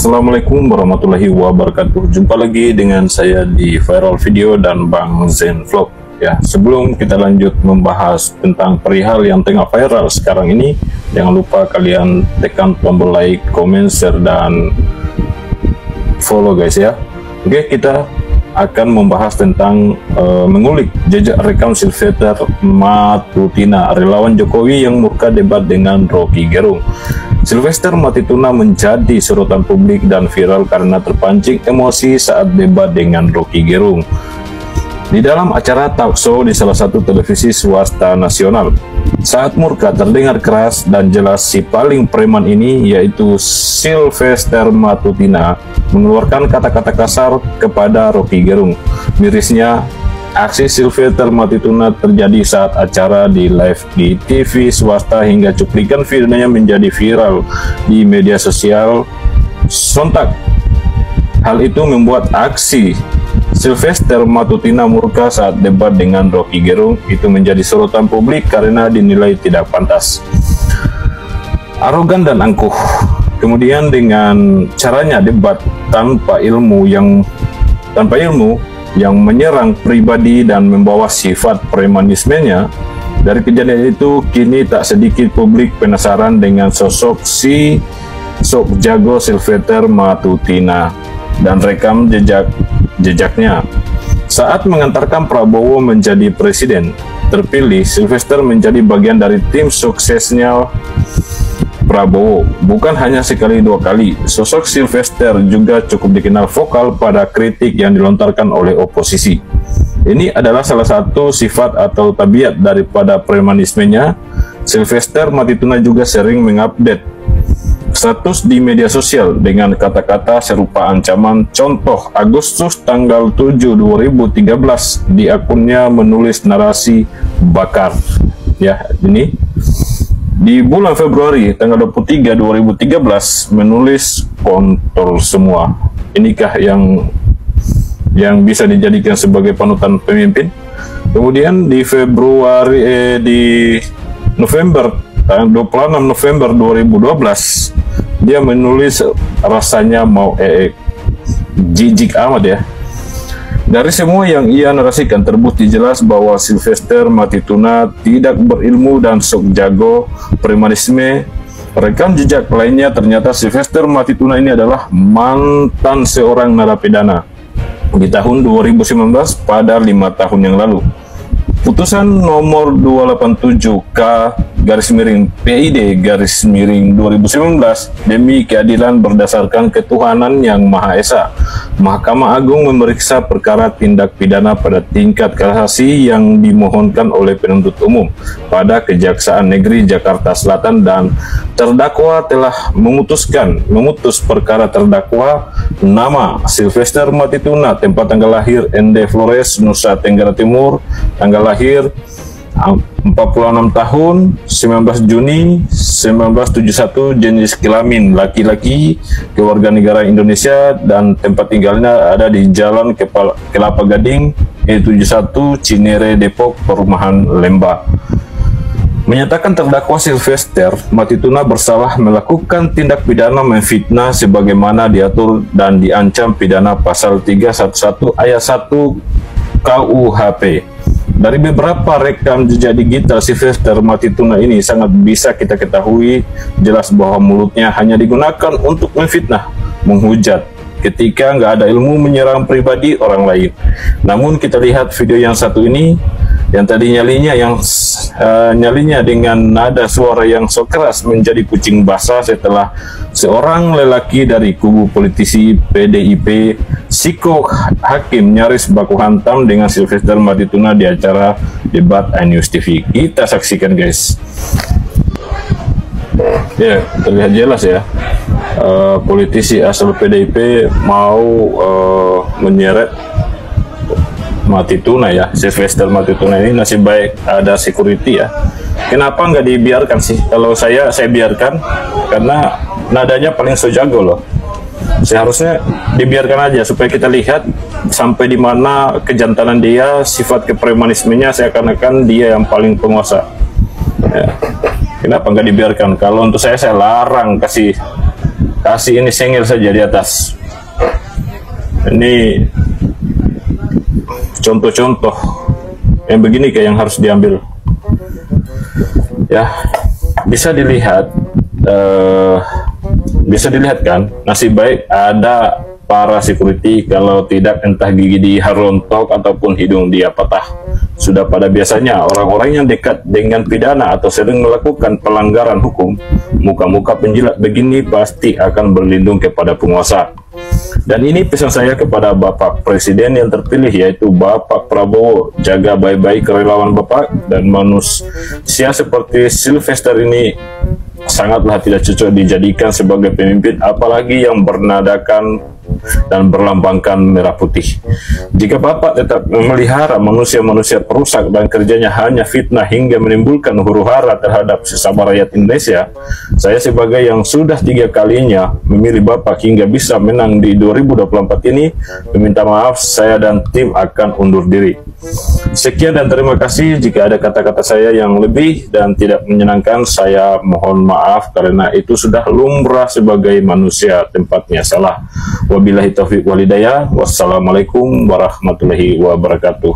Assalamualaikum warahmatullahi wabarakatuh. Jumpa lagi dengan saya di Viral Video dan Bang Zen Vlog. Ya, sebelum kita lanjut membahas tentang perihal yang tengah viral sekarang ini, jangan lupa kalian tekan tombol like, comment, share, dan follow guys ya. Oke, kita akan membahas tentang mengulik jejak rekam Sylvester Matutina, relawan Jokowi yang murka debat dengan Rocky Gerung. Sylvester Matituna menjadi sorotan publik dan viral karena terpancing emosi saat debat dengan Rocky Gerung di dalam acara talk show di salah satu televisi swasta nasional. Saat murka terdengar keras dan jelas, si paling preman ini, yaitu Sylvester Matutina, mengeluarkan kata-kata kasar kepada Rocky Gerung. Mirisnya, aksi Sylvester Matituna terjadi saat acara di live di TV swasta hingga cuplikan videonya menjadi viral di media sosial sontak. Hal itu membuat aksi Sylvester Matutina murka saat debat dengan Rocky Gerung itu menjadi sorotan publik karena dinilai tidak pantas, arogan dan angkuh. Kemudian dengan caranya debat tanpa ilmu yang menyerang pribadi dan membawa sifat premanismenya, dari kejadian itu kini tak sedikit publik penasaran dengan sosok si sok jago Sylvester Matutina dan rekam jejaknya. Saat mengantarkan Prabowo menjadi presiden terpilih, Sylvester menjadi bagian dari tim suksesnya Prabowo. Bukan hanya sekali dua kali, sosok Sylvester juga cukup dikenal vokal pada kritik yang dilontarkan oleh oposisi. Ini adalah salah satu sifat atau tabiat daripada premanismenya. Sylvester Matituna juga sering mengupdate status di media sosial dengan kata-kata serupa ancaman. Contoh, Agustus tanggal 7 2013 di akunnya menulis narasi bakar. Ya, ini di bulan Februari tanggal 23 2013 menulis kontrol semua. Inikah yang bisa dijadikan sebagai panutan pemimpin? Kemudian di November tanggal 26 November 2012 dia menulis rasanya mau jijik amat ya. Dari semua yang ia narasikan terbukti jelas bahwa Sylvester Matituna tidak berilmu dan sok jago premanisme. Rekam jejak lainnya, ternyata Sylvester Matituna ini adalah mantan seorang narapidana di tahun 2019 pada 5 tahun yang lalu. Putusan nomor 287/PID/2019 demi keadilan berdasarkan ketuhanan yang Maha Esa. Mahkamah Agung memeriksa perkara tindak pidana pada tingkat kasasi yang dimohonkan oleh penuntut umum pada Kejaksaan Negeri Jakarta Selatan, dan terdakwa telah memutus perkara terdakwa nama Sylvester Matituna, tempat tanggal lahir Ende Flores, Nusa Tenggara Timur, tanggal lahir 46 tahun, 19 Juni 1971, jenis kelamin laki-laki, kewarganegaraan Indonesia, dan tempat tinggalnya ada di Jalan Kelapa Gading E71 Cinere Depok, Perumahan Lembah. Menyatakan terdakwa Sylvester Matituna bersalah melakukan tindak pidana memfitnah sebagaimana diatur dan diancam pidana pasal 311 ayat 1 KUHP. Dari beberapa rekam jejak digital Sylvester Matituna ini sangat bisa kita ketahui jelas bahwa mulutnya hanya digunakan untuk memfitnah, menghujat, ketika nggak ada ilmu menyerang pribadi orang lain. Namun kita lihat video yang satu ini, yang tadi nyalinya dengan nada suara yang so keras menjadi kucing basah setelah seorang lelaki dari kubu politisi PDIP Siko Hakim nyaris baku hantam dengan Sylvester Matituna di acara debat iNews TV. Kita saksikan guys. Ya, terlihat jelas ya, politisi asal PDIP mau menyeret Matituna ya, Sylvester Matituna ini. Nasib baik ada security ya. Kenapa nggak dibiarkan sih? Kalau saya biarkan karena nadanya paling sejago loh. Seharusnya dibiarkan aja supaya kita lihat sampai di mana kejantanan dia, sifat kepremanismenya, seakan-akan dia yang paling penguasa. Ya. Kenapa nggak dibiarkan? Kalau untuk saya larang kasih kasih ini sengel saja di atas. Ini contoh-contoh yang begini kayak yang harus diambil. Ya, bisa dilihat kan, nasib baik ada para security, kalau tidak entah gigi dia rontok ataupun hidung dia patah. Sudah pada biasanya orang-orang yang dekat dengan pidana atau sering melakukan pelanggaran hukum, muka-muka penjilat begini pasti akan berlindung kepada penguasa. Dan ini pesan saya kepada Bapak Presiden yang terpilih, yaitu Bapak Prabowo. Jaga baik-baik kerelawan Bapak, dan manusia seperti Sylvester ini sangatlah tidak cocok dijadikan sebagai pemimpin, apalagi yang bernadakan dan berlambangkan merah putih. Jika Bapak tetap memelihara manusia-manusia perusak dan kerjanya hanya fitnah hingga menimbulkan huru-hara terhadap sesama rakyat Indonesia, saya sebagai yang sudah 3 kalinya memilih Bapak hingga bisa menang di 2024 ini, meminta maaf, saya dan tim akan undur diri. Sekian dan terima kasih. Jika ada kata-kata saya yang lebih dan tidak menyenangkan, saya mohon maaf, karena itu sudah lumrah sebagai manusia, tempatnya salah. Wabillahi taufiq walhidayah. Wassalamualaikum warahmatullahi wabarakatuh.